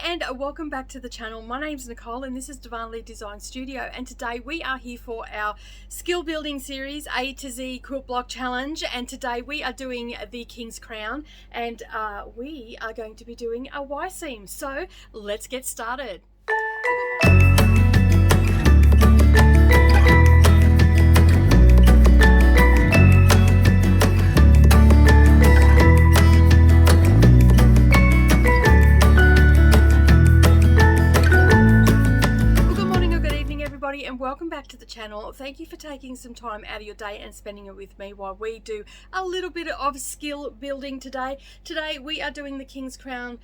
and welcome back to the channel. My name's Nicole and this is Darvanalee Designs Studio, and today we are here for our skill building series A to Z Quilt Block Challenge, and today we are doing the King's Crown, and we are going to be doing a Y seam. So let's get started. And welcome back to the channel. Thank you for taking some time out of your day and spending it with me while we do a little bit of skill building today. Today we are doing the King's Crown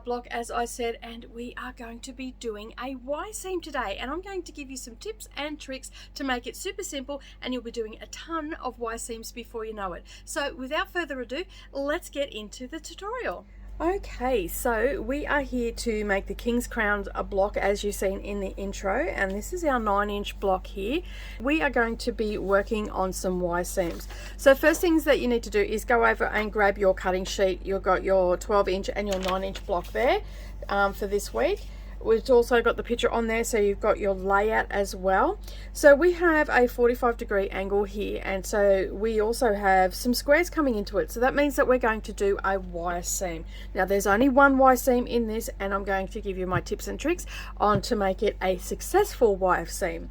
block, as I said, and we are going to be doing a Y seam today, and I'm going to give you some tips and tricks to make it super simple, and you'll be doing a ton of Y seams before you know it. So without further ado, let's get into the tutorial. Okay, so we are here to make the King's Crown block, as you've seen in the intro, and this is our 9-inch block here. We are going to be working on some Y seams. So first things that you need to do is go over and grab your cutting sheet. You've got your 12-inch and your 9-inch block there for this week. We've also got the picture on there, so you've got your layout as well. So we have a 45-degree angle here, and so we also have some squares coming into it. So that means that we're going to do a Y seam. Now there's only one Y seam in this, and I'm going to give you my tips and tricks on to make it a successful Y seam.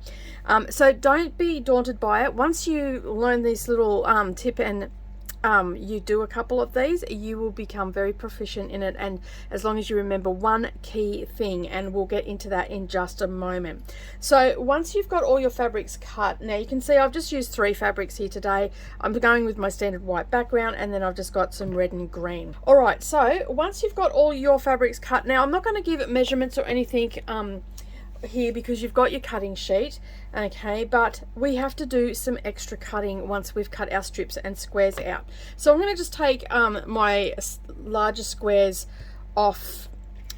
So don't be daunted by it. Once you learn this little tip and you do a couple of these, you will become very proficient in it, and as long as you remember one key thing, and we'll get into that in just a moment. So once you've got all your fabrics cut, now you can see I've just used 3 fabrics here today. I'm going with my standard white background, and then I've just got some red and green. Alright, so once you've got all your fabrics cut, now I'm not going to give it measurements or anything here because you've got your cutting sheet, okay, but we have to do some extra cutting once we've cut our strips and squares out. So I'm going to just take my larger squares off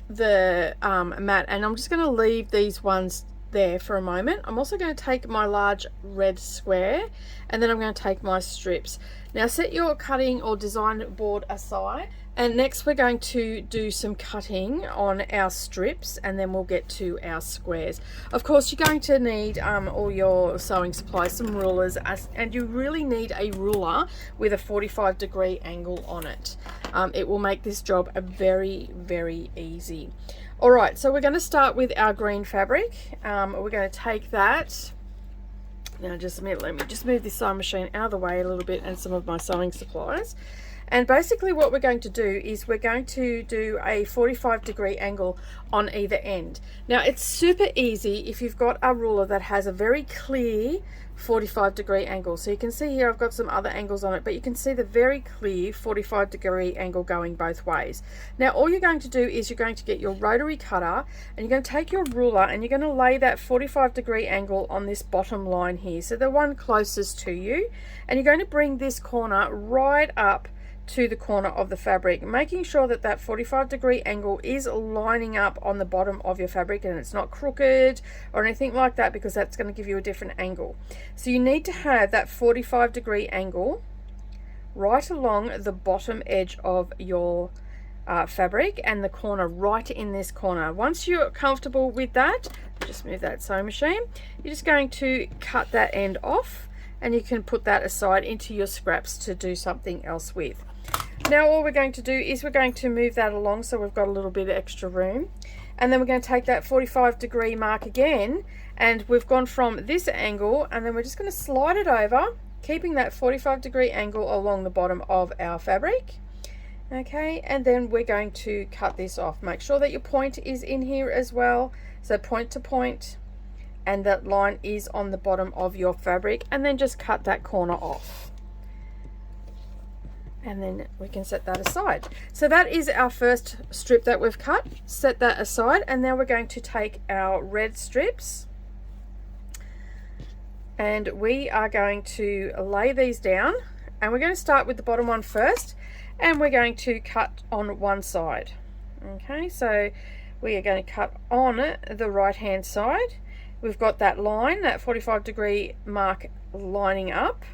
the mat, and I'm just going to leave these ones there for a moment. I'm also going to take my large red square, and then I'm going to take my strips. Now set your cutting or design board aside, and next we're going to do some cutting on our strips, and then we'll get to our squares. Of course, you're going to need all your sewing supplies, some rulers, and you really need a ruler with a 45-degree angle on it. It will make this job a very, very easy. Alright, so we're going to start with our green fabric. We're going to take that. Now just a minute, let me just move this sewing machine out of the way a little bit and some of my sewing supplies. And basically what we're going to do is we're going to do a 45-degree angle on either end. Now it's super easy if you've got a ruler that has a very clear 45-degree angle. So you can see here I've got some other angles on it, but you can see the very clear 45-degree angle going both ways. Now all you're going to do is you're going to get your rotary cutter, and you're going to take your ruler and you're going to lay that 45-degree angle on this bottom line here, so the one closest to you, and you're going to bring this corner right up to the corner of the fabric, making sure that that 45-degree angle is lining up on the bottom of your fabric and it's not crooked or anything like that, because that's going to give you a different angle. So you need to have that 45-degree angle right along the bottom edge of your fabric and the corner right in this corner. Once you're comfortable with that, just move that sewing machine, you're just going to cut that end off, and you can put that aside into your scraps to do something else with. Now all we're going to do is we're going to move that along so we've got a little bit of extra room, and then we're going to take that 45-degree mark again, and we've gone from this angle, and then we're just going to slide it over, keeping that 45-degree angle along the bottom of our fabric. Okay, and then we're going to cut this off. Make sure that your point is in here as well, so point to point, and that line is on the bottom of your fabric, and then just cut that corner off, and then we can set that aside. So that is our first strip that we've cut. Set that aside, and now we're going to take our red strips, and we are going to lay these down, and we're going to start with the bottom one first, and we're going to cut on one side. Okay, so we are going to cut on the right hand side. We've got that line, that 45-degree mark lining up.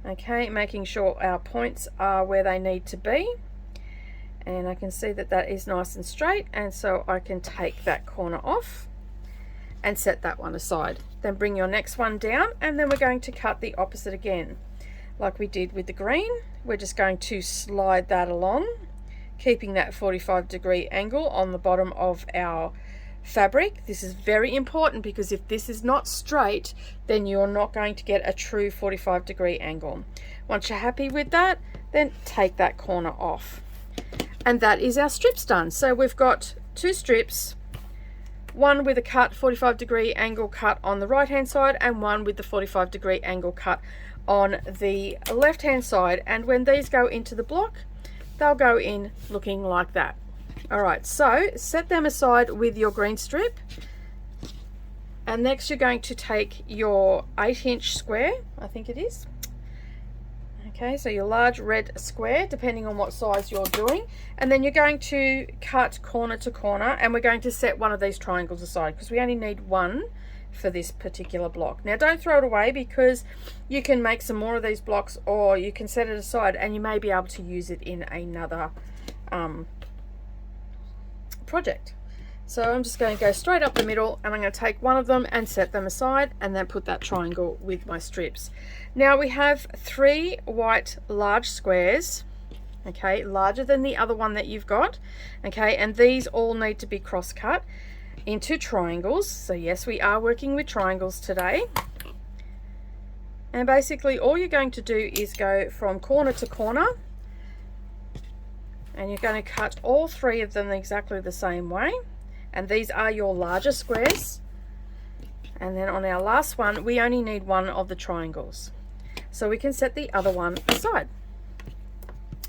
Okay, making sure our points are where they need to be. and I can see that that is nice and straight, and so I can take that corner off and set that one aside. Then bring your next one down, and then we're going to cut the opposite again like we did with the green. We're just going to slide that along, keeping that 45-degree angle on the bottom of our fabric. This is very important because if this is not straight, then you're not going to get a true 45-degree angle. Once you're happy with that, then take that corner off. And that is our strips done. So we've got 2 strips, one with a cut 45-degree angle cut on the right hand side, and one with the 45-degree angle cut on the left hand side. And when these go into the block, they'll go in looking like that. Alright, so set them aside with your green strip, and next you're going to take your 8-inch square, I think it is. Okay, so your large red square, depending on what size you're doing, and then you're going to cut corner to corner, and we're going to set one of these triangles aside because we only need one for this particular block. Now don't throw it away, because you can make some more of these blocks, or you can set it aside and you may be able to use it in another project. So I'm just going to go straight up the middle, and I'm going to take one of them and set them aside, and then put that triangle with my strips. Now we have 3 white large squares, okay, larger than the other one that you've got, okay, and these all need to be cross cut into triangles. So yes, we are working with triangles today. And basically all you're going to do is go from corner to corner, and you're going to cut all 3 of them exactly the same way, and these are your larger squares. And then on our last one, we only need one of the triangles, so we can set the other one aside.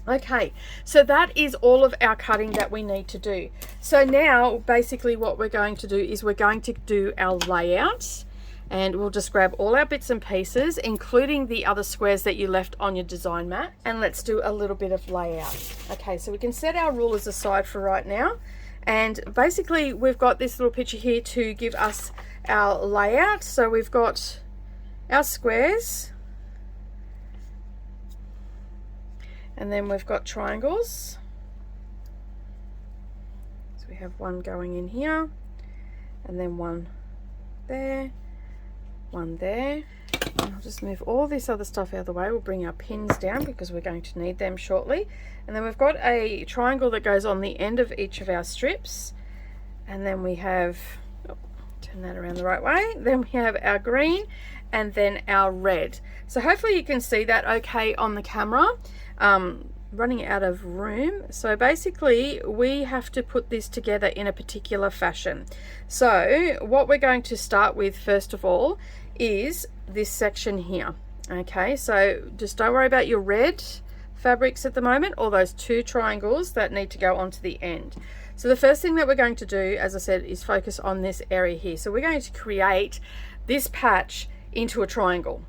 Okay, so that is all of our cutting that we need to do. So now basically what we're going to do is we're going to do our layout, and we'll just grab all our bits and pieces, including the other squares that you left on your design mat, and let's do a little bit of layout. Okay, so we can set our rulers aside for right now, and basically we've got this little picture here to give us our layout. So we've got our squares, and then we've got triangles. So we have one going in here, and then one there, one there. And I'll just move all this other stuff out of the way. We'll bring our pins down because we're going to need them shortly. And then we've got a triangle that goes on the end of each of our strips. And then we have, oh, turn that around the right way. Then we have our green, and then our red. So hopefully you can see that okay on the camera. Running out of room. So basically we have to put this together in a particular fashion. So what we're going to start with first of all is this section here. Okay, so just don't worry about your red fabrics at the moment, or those 2 triangles that need to go onto the end. So the first thing that we're going to do, as I said, is focus on this area here. So we're going to create this patch into a triangle.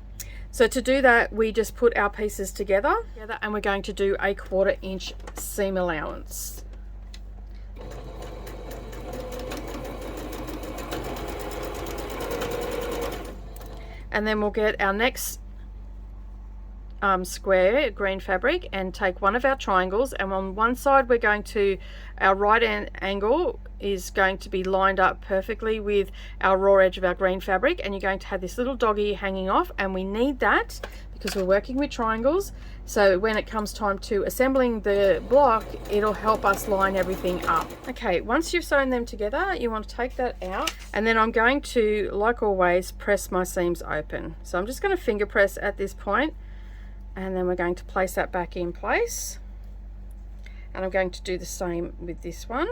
So to do that, we just put our pieces together, and we're going to do a 1/4 inch seam allowance. And then we'll get our next square green fabric and take one of our triangles, and on one side we're going to, our right angle is going to be lined up perfectly with our raw edge of our green fabric, and you're going to have this little doggy hanging off, and we need that because we're working with triangles. So when it comes time to assembling the block, it'll help us line everything up. Okay, once you've sewn them together, you want to take that out, and then I'm going to, like always, press my seams open. So I'm just going to finger press at this point, and then we're going to place that back in place, and I'm going to do the same with this one.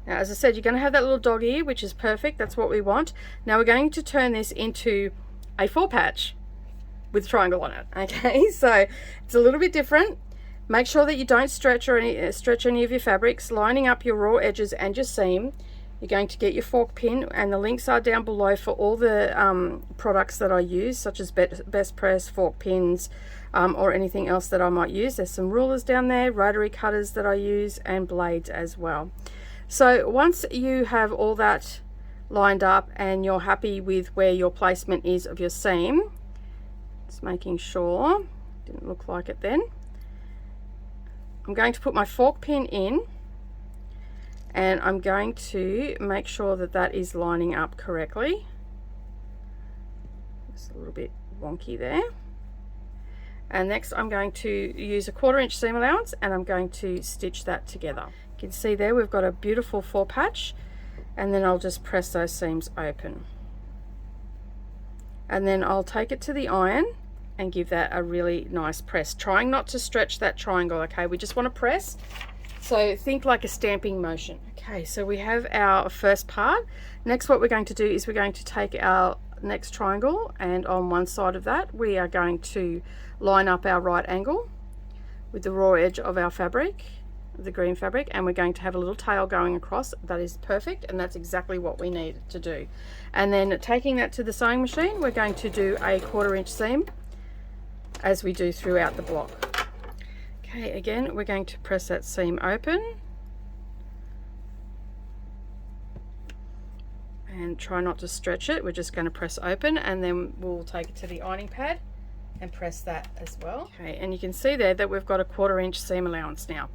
Now, as I said, you're going to have that little doggy, which is perfect. That's what we want. Now we're going to turn this into a 4 patch with triangle on it. Okay, so it's a little bit different. Make sure that you don't stretch any of your fabrics, lining up your raw edges and your seam. You're going to get your fork pin, and the links are down below for all the products that I use, such as best press, fork pins, or anything else that I might use. There's some rulers down there, rotary cutters that I use, and blades as well. So once you have all that lined up and you're happy with where your placement is of your seam, just making sure, didn't look like it then, I'm going to put my fork pin in, and I'm going to make sure that that is lining up correctly. It's a little bit wonky there. And next I'm going to use a 1/4 inch seam allowance, and I'm going to stitch that together. You can see there we've got a beautiful 4 patch, and then I'll just press those seams open. And then I'll take it to the iron and give that a really nice press, trying not to stretch that triangle. Okay, we just want to press, so think like a stamping motion. Okay, so we have our first part. Next, what we're going to do is we're going to take our next triangle, and on one side of that we are going to line up our right angle with the raw edge of our fabric, the green fabric, and we're going to have a little tail going across. That is perfect, and that's exactly what we need to do. And then taking that to the sewing machine, we're going to do a 1/4 inch seam as we do throughout the block. Okay, again we're going to press that seam open and try not to stretch it. We're just going to press open, and then we'll take it to the ironing pad and press that as well. Okay, and you can see there that we've got a 1/4 inch seam allowance now.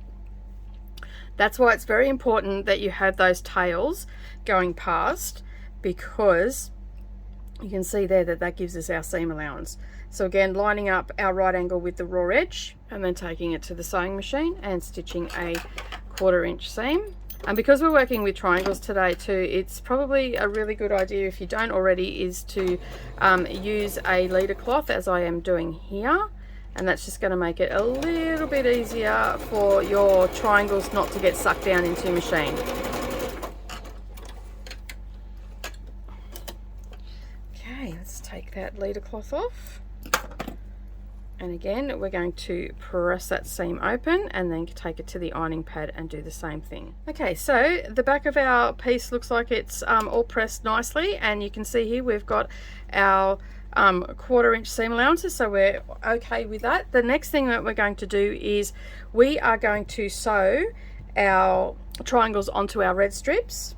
That's why it's very important that you have those tails going past, because you can see there that that gives us our seam allowance. So again, lining up our right angle with the raw edge, and then taking it to the sewing machine and stitching a 1/4 inch seam. And because we're working with triangles today too, it's probably a really good idea, if you don't already, is to use a leader cloth, as I am doing here, and that's just going to make it a little bit easier for your triangles not to get sucked down into your machine. Okay, let's take that leader cloth off. And again, we're going to press that seam open and then take it to the ironing pad and do the same thing. Okay, so the back of our piece looks like it's all pressed nicely, and you can see here we've got our 1/4 inch seam allowances, so we're okay with that. The next thing that we're going to do is we are going to sew our triangles onto our red strips.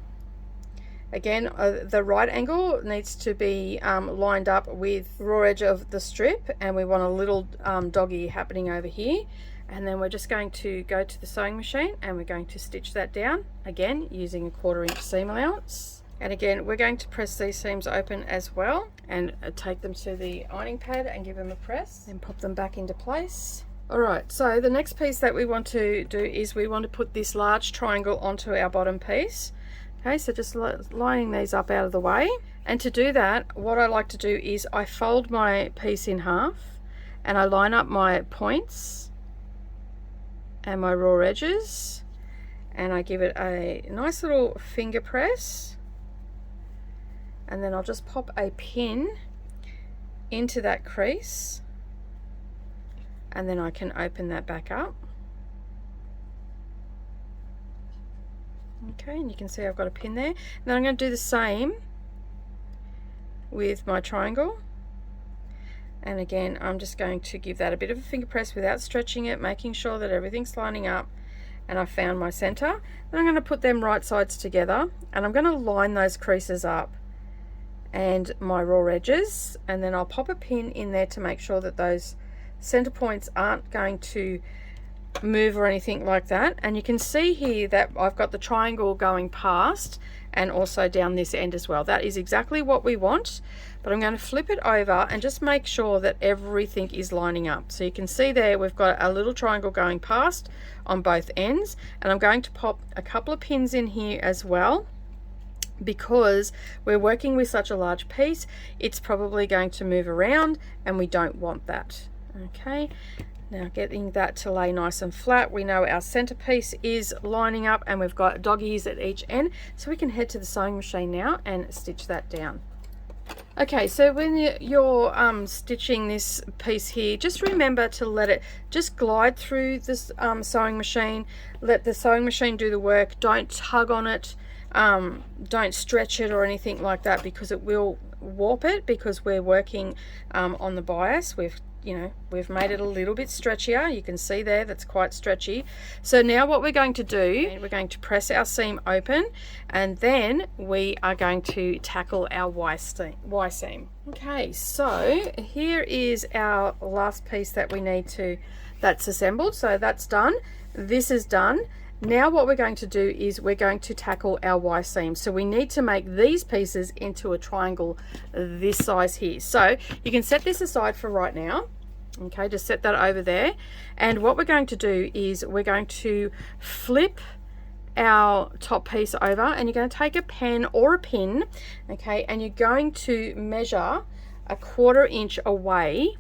Again, the right angle needs to be lined up with raw edge of the strip, and we want a little doggy happening over here. And then we're just going to go to the sewing machine, and we're going to stitch that down, again using a 1/4 inch seam allowance. And again, we're going to press these seams open as well, and take them to the ironing pad and give them a press, and pop them back into place. Alright, so the next piece that we want to do is we want to put this large triangle onto our bottom piece. Okay, so just lining these up out of the way. And to do that, what I like to do is I fold my piece in half, and I line up my points and my raw edges, and I give it a nice little finger press, and then I'll just pop a pin into that crease, and then I can open that back up. Okay, and you can see I've got a pin there. And then I'm going to do the same with my triangle, and again I'm just going to give that a bit of a finger press without stretching it, making sure that everything's lining up, and I found my center. Then I'm going to put them right sides together, and I'm going to line those creases up and my raw edges, and then I'll pop a pin in there to make sure that those center points aren't going to move or anything like that. And you can see here that I've got the triangle going past and also down this end as well. That is exactly what we want, but I'm going to flip it over and just make sure that everything is lining up. So you can see there we've got a little triangle going past on both ends, and I'm going to pop a couple of pins in here as well, because we're working with such a large piece, it's probably going to move around, and we don't want that. Okay, now getting that to lay nice and flat, we know our centerpiece is lining up, and we've got doggies at each end, so we can head to the sewing machine now and stitch that down. Okay, so when you're stitching this piece here, just remember to let it just glide through this sewing machine. Let the sewing machine do the work. Don't tug on it, don't stretch it or anything like that, because it will warp it, because we're working on the bias. We've made it a little bit stretchier. You can see there that's quite stretchy. So now what we're going to do, we're going to press our seam open, and then we are going to tackle our Y seam. Okay, so here is our last piece that we need to, that's assembled, so that's done. this is done. Now what we're going to do is we're going to tackle our Y seam. So we need to make these pieces into a triangle this size here. So you can set this aside for right now. Okay, just set that over there. And what we're going to do is we're going to flip our top piece over, and you're going to take a pen or a pin, okay, and you're going to measure a 1/4 inch away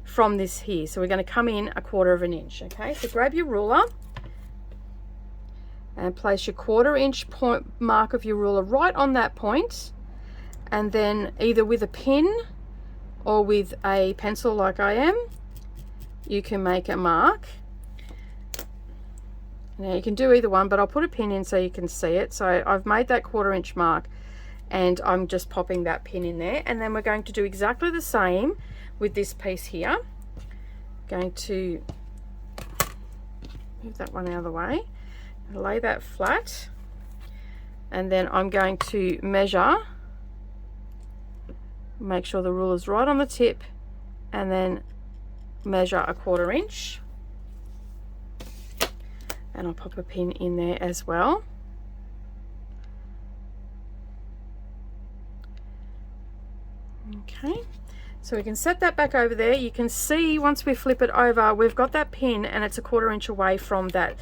from this here. So we're going to come in a 1/4 inch. Okay, so grab your ruler and place your 1/4 inch point mark of your ruler right on that point, and then either with a pin or with a pencil like I am, you can make a mark. Now you can do either one, but I'll put a pin in so you can see it. So I've made that 1/4 inch mark, and I'm just popping that pin in there. And then we're going to do exactly the same with this piece here. Going to move that one out of the way, lay that flat, and then I'm going to measure, make sure the ruler's right on the tip, and then measure a 1/4 inch, and I'll pop a pin in there as well. Okay, so we can set that back over there. You can see once we flip it over, we've got that pin and it's a 1/4 inch away from that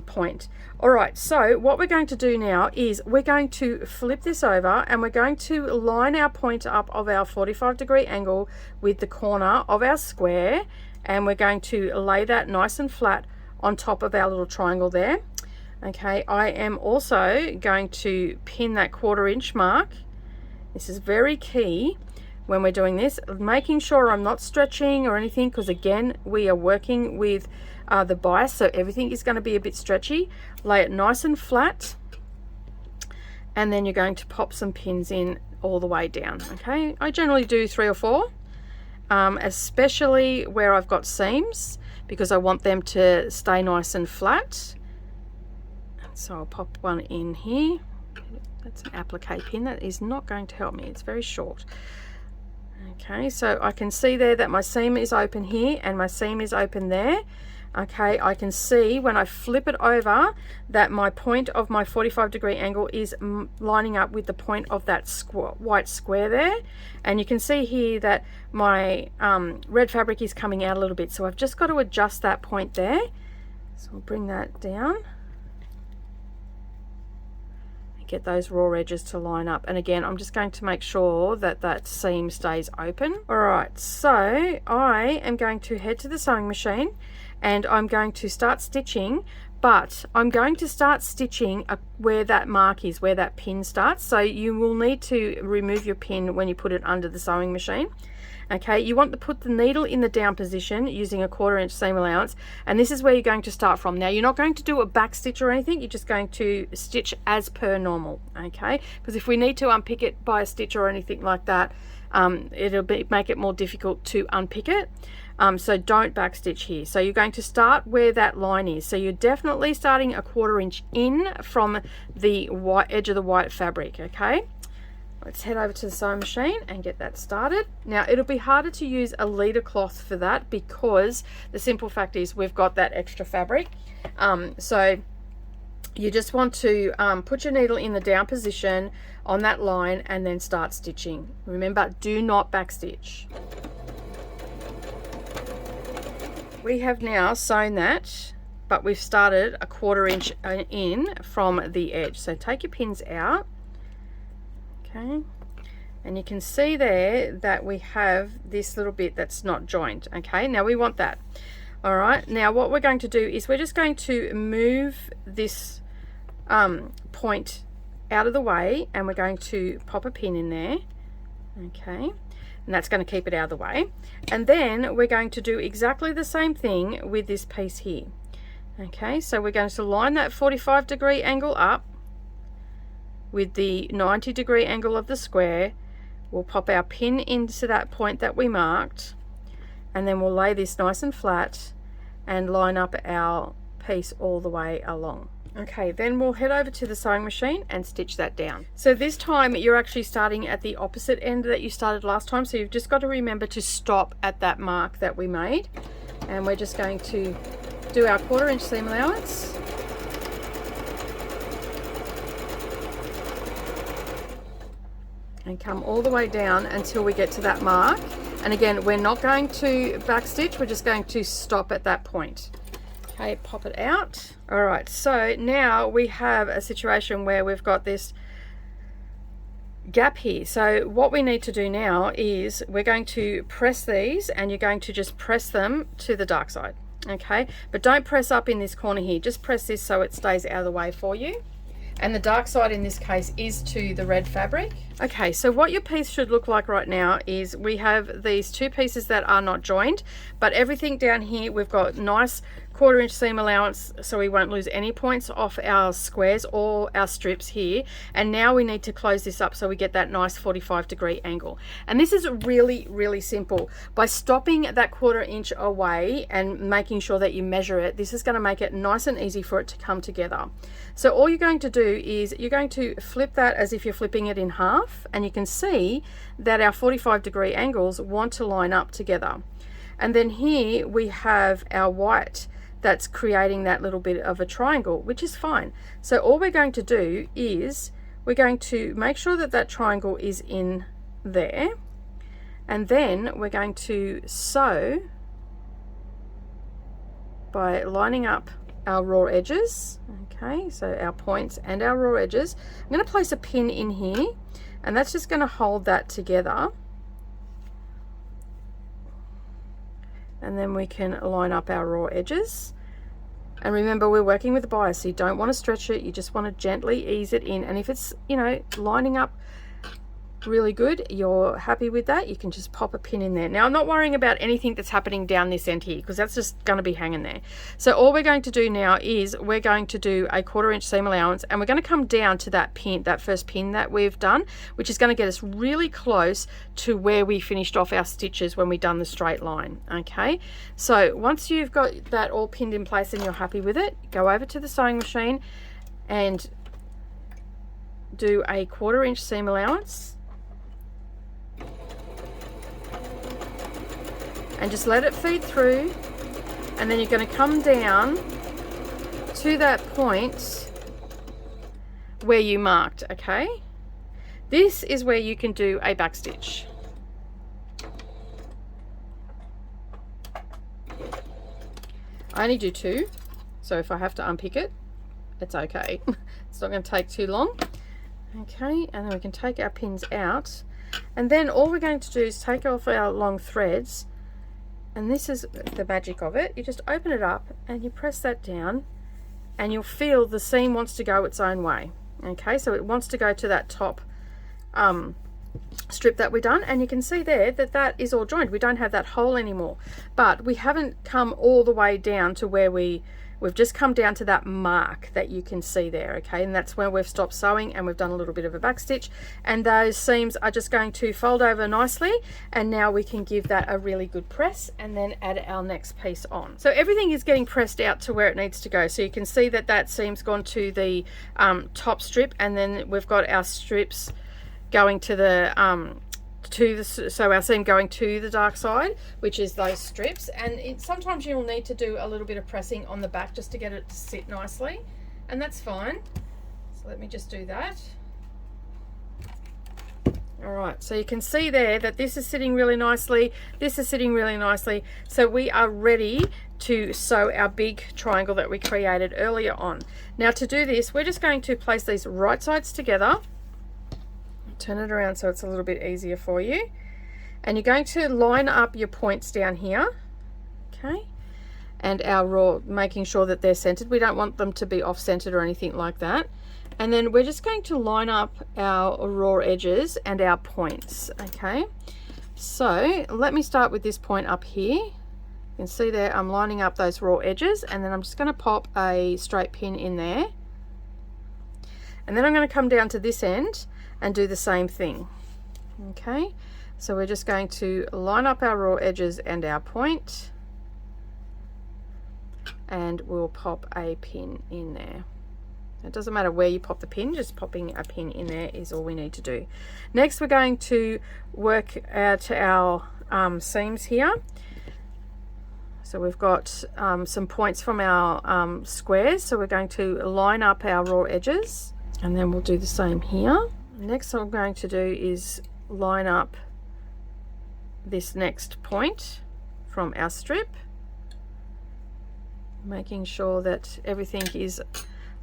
point. All right, so what we're going to do now is we're going to flip this over, and we're going to line our point up of our 45-degree angle with the corner of our square, and we're going to lay that nice and flat on top of our little triangle there. Okay, I am also going to pin that 1/4 inch mark. This is very key when we're doing this, making sure I'm not stretching or anything, because again, we are working with the bias, so everything is going to be a bit stretchy. Lay it nice and flat, and then you're going to pop some pins in all the way down. Okay, I generally do 3 or 4, especially where I've got seams, because I want them to stay nice and flat. So I'll pop one in here. That's an applique pin. That is not going to help me, it's very short. Okay, so I can see there that my seam is open here and my seam is open there. Okay, I can see when I flip it over that my point of my 45-degree angle is lining up with the point of that white square there. And you can see here that my red fabric is coming out a little bit, so I've just got to adjust that point there. So I'll bring that down. Get those raw edges to line up, and again I'm just going to make sure that that seam stays open. All right, so I am going to head to the sewing machine and I'm going to start stitching, but I'm going to start stitching where that mark is, where that pin starts. So you will need to remove your pin when you put it under the sewing machine. Okay, you want to put the needle in the down position using a 1/4 inch seam allowance, and this is where you're going to start from. Now you're not going to do a back stitch or anything, you're just going to stitch as per normal, okay? Because if we need to unpick it by a stitch or anything like that, it'll make it more difficult to unpick it. So don't back stitch here. So you're going to start where that line is. So you're definitely starting a 1/4 inch in from the white edge of the white fabric, okay? Let's head over to the sewing machine and get that started. Now it'll be harder to use a leader cloth for that, because the simple fact is we've got that extra fabric. So you just want to put your needle in the down position on that line and then start stitching. Remember, do not back stitch. We have now sewn that, but we've started a 1/4 inch in from the edge. So take your pins out. Okay, and you can see there that we have this little bit that's not joined. Okay, now we want that. All right, now what we're going to do is we're just going to move this point out of the way, and we're going to pop a pin in there. Okay, and that's going to keep it out of the way. And then we're going to do exactly the same thing with this piece here. Okay, so we're going to line that 45-degree angle up with the 90-degree angle of the square. We'll pop our pin into that point that we marked, and then we'll lay this nice and flat and line up our piece all the way along. Okay, then we'll head over to the sewing machine and stitch that down. So this time you're actually starting at the opposite end that you started last time, so you've just got to remember to stop at that mark that we made, and we're just going to do our 1/4 inch seam allowance. And come all the way down until we get to that mark. And again, we're not going to backstitch, we're just going to stop at that point. Okay, pop it out. All right, so now we have a situation where we've got this gap here. So what we need to do now is we're going to press these, and you're going to just press them to the dark side. Okay, but don't press up in this corner here, just press this so it stays out of the way for you. And the dark side in this case is to the red fabric. Okay, so what your piece should look like right now is we have these two pieces that are not joined, but everything down here we've got nice 1/4 inch seam allowance, so we won't lose any points off our squares or our strips here. And now we need to close this up so we get that nice 45-degree angle. And this is really, really simple. By stopping that 1/4 inch away and making sure that you measure it, this is going to make it nice and easy for it to come together. So all you're going to do is you're going to flip that as if you're flipping it in half, and you can see that our 45-degree angles want to line up together. And then here we have our white that's creating that little bit of a triangle, which is fine. So all we're going to do is we're going to make sure that that triangle is in there, and then we're going to sew by lining up our raw edges. Okay, so our points and our raw edges. I'm going to place a pin in here, and that's just going to hold that together. And then we can line up our raw edges. And remember, we're working with a bias, so you don't want to stretch it, you just want to gently ease it in. And if it's, you know, lining up really good, you're happy with that, you can just pop a pin in there. Now I'm not worrying about anything that's happening down this end here, because that's just going to be hanging there. So all we're going to do now is we're going to do a 1/4 inch seam allowance, and we're going to come down to that pin, that first pin that we've done, which is going to get us really close to where we finished off our stitches when we done the straight line. Okay, so once you've got that all pinned in place and you're happy with it, go over to the sewing machine and do a 1/4 inch seam allowance. And just let it feed through, and then you're going to come down to that point where you marked. Okay, this is where you can do a backstitch. I only do 2, so if I have to unpick it, it's okay. It's not going to take too long. Okay, and then we can take our pins out, and then all we're going to do is take off our long threads. And this is the magic of it. You just open it up and you press that down, and you'll feel the seam wants to go its own way. Okay, so it wants to go to that top strip that we've done, and you can see there that that is all joined. We don't have that hole anymore, but we haven't come all the way down to where we've just come down to that mark that you can see there. Okay, and that's where we've stopped sewing and we've done a little bit of a back stitch, and those seams are just going to fold over nicely, and now we can give that a really good press and then add our next piece on. So everything is getting pressed out to where it needs to go, so you can see that that seam's gone to the top strip, and then we've got our strips going to the so our seam going to the dark side, which is those strips. And sometimes you'll need to do a little bit of pressing on the back just to get it to sit nicely, and that's fine. So let me just do that. All right, so you can see there that this is sitting really nicely, this is sitting really nicely, so we are ready to sew our big triangle that we created earlier on. Now to do this, we're just going to place these right sides together. Turn it around so it's a little bit easier for you, and you're going to line up your points down here, okay, and our raw, making sure that they're centered. We don't want them to be off centered or anything like that. And then we're just going to line up our raw edges and our points. Okay, so let me start with this point up here. You can see there I'm lining up those raw edges, and then I'm just going to pop a straight pin in there, and then I'm going to come down to this end and do the same thing. Okay, so we're just going to line up our raw edges and our point, and we'll pop a pin in there. It doesn't matter where you pop the pin, just popping a pin in there is all we need to do. Next we're going to work out our seams here. So we've got some points from our squares, so we're going to line up our raw edges, and then we'll do the same here. Next what I'm going to do is line up this next point from our strip, making sure that everything is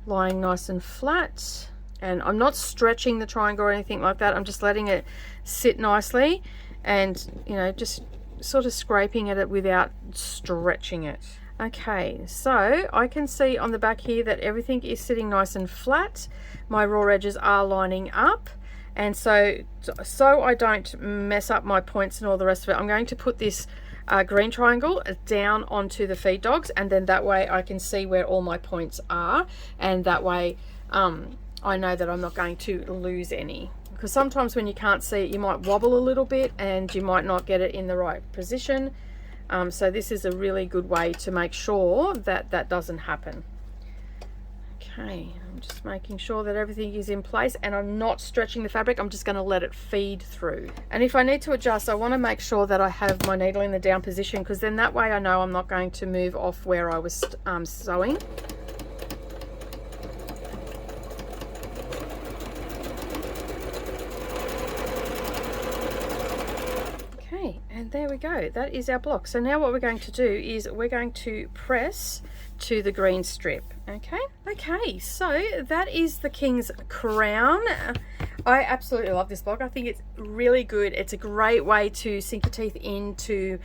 lying nice and flat. And I'm not stretching the triangle or anything like that, I'm just letting it sit nicely and, you know, just sort of scraping at it without stretching it. Okay, so I can see on the back here that everything is sitting nice and flat. My raw edges are lining up, and so I don't mess up my points and all the rest of it, I'm going to put this green triangle down onto the feed dogs, and then that way I can see where all my points are, and that way I know that I'm not going to lose any. Because sometimes when you can't see it, you might wobble a little bit and you might not get it in the right position. So this is a really good way to make sure that that doesn't happen. Okay, I'm just making sure that everything is in place, and I'm not stretching the fabric, I'm just going to let it feed through. And if I need to adjust, I want to make sure that I have my needle in the down position, because then that way I know I'm not going to move off where I was sewing. And there we go, that is our block. So now what we're going to do is we're going to press to the green strip. Okay, so that is the King's Crown. I absolutely love this block. I think it's really good. It's a great way to sink your teeth into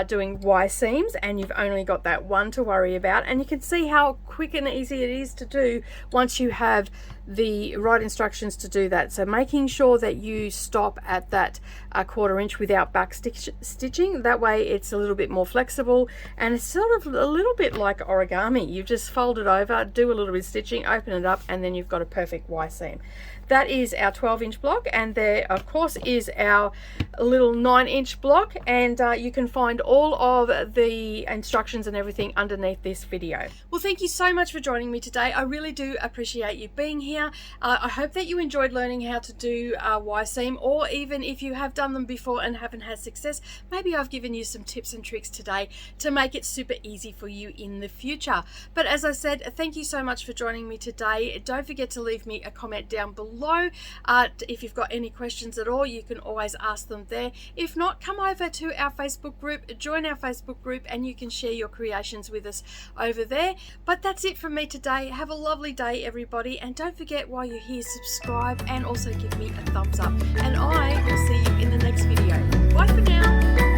doing Y seams, and you've only got that one to worry about, and you can see how quick and easy it is to do once you have the right instructions to do that. So making sure that you stop at that 1/4 inch without back stitching, that way it's a little bit more flexible, and it's sort of a little bit like origami. You just fold it over, do a little bit of stitching, open it up, and then you've got a perfect Y seam. That is our 12-inch block, and there of course is our little 9-inch block, and you can find all of the instructions and everything underneath this video. Well, thank you so much for joining me today. I really do appreciate you being here. I hope that you enjoyed learning how to do Y seam, or even if you have done them before and haven't had success, maybe I've given you some tips and tricks today to make it super easy for you in the future. But as I said, thank you so much for joining me today. Don't forget to leave me a comment down below. If you've got any questions at all, you can always ask them there. If not, come over to our Facebook group, join our Facebook group, and you can share your creations with us over there. But that's it from me today. Have a lovely day, everybody, and don't forget, while you're here, subscribe and also give me a thumbs up, and I will see you in the next video. Bye for now.